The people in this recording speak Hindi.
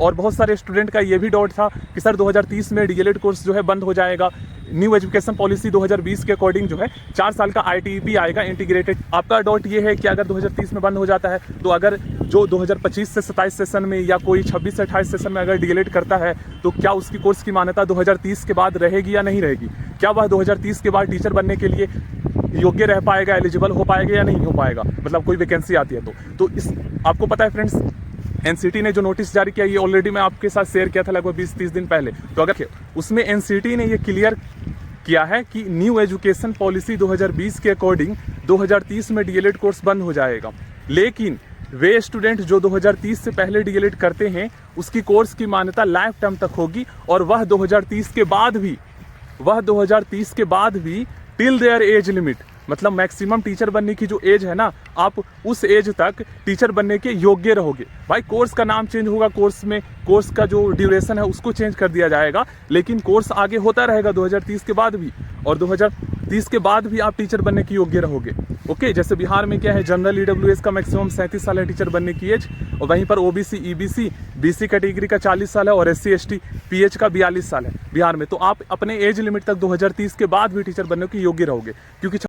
और बहुत सारे स्टूडेंट का ये भी डाउट था कि सर 2030 में डीएलएड कोर्स जो है बंद हो जाएगा। न्यू एजुकेशन पॉलिसी 2020 के अकॉर्डिंग जो है 4 साल का आईटीईपी आएगा इंटीग्रेटेड। आपका डाउट ये है कि अगर 2030 में बंद हो जाता है तो अगर जो 2025 से 27 सेशन में या कोई 26 से 28 सेशन में अगर डीएलएड करता है तो क्या उसकी कोर्स की मान्यता 2030 के बाद रहेगी या नहीं रहेगी? क्या वह 2030 के बाद टीचर बनने के लिए योग्य रह पाएगा, एलिजिबल हो पाएगा या नहीं हो पाएगा? मतलब कोई वैकेंसी आती है तो इस आपको पता है फ्रेंड्स, एनसीटी ने जो नोटिस जारी किया ये ऑलरेडी मैं आपके साथ शेयर किया था लगभग 20-30 दिन पहले। तो अगर उसमें एनसीटी ने ये क्लियर किया है कि न्यू एजुकेशन पॉलिसी 2020 के अकॉर्डिंग 2030 में डीएलएड कोर्स बंद हो जाएगा, लेकिन वे स्टूडेंट जो 2030 से पहले डीएलएड करते हैं उसकी कोर्स की मान्यता लाइफ टाइम तक होगी और वह 2030 के बाद भी टिल देयर एज लिमिट, मतलब मैक्सिमम टीचर बनने की जो एज है ना, आप उस एज तक टीचर बनने के योग्य रहोगे। भाई कोर्स का नाम चेंज होगा, कोर्स का जो ड्यूरेशन है उसको चेंज कर दिया जाएगा, लेकिन कोर्स आगे होता रहेगा 2030 के बाद भी, और 2030 के बाद भी आप टीचर बनने के योग्य रहोगे। ओके, जैसे बिहार में क्या है, जनरल ईडब्ल्यूएस का मैक्सिमम 37 साल है टीचर बनने की एज, और वहीं पर ओबीसी, ईबीसी, बीसी कैटेगरी का 40 साल है और एससी एसटी पीएच का 42 साल है बिहार में। तो आप अपने एज लिमिट तक 2030 के बाद भी टीचर बनने के योग्य रहोगे, क्योंकि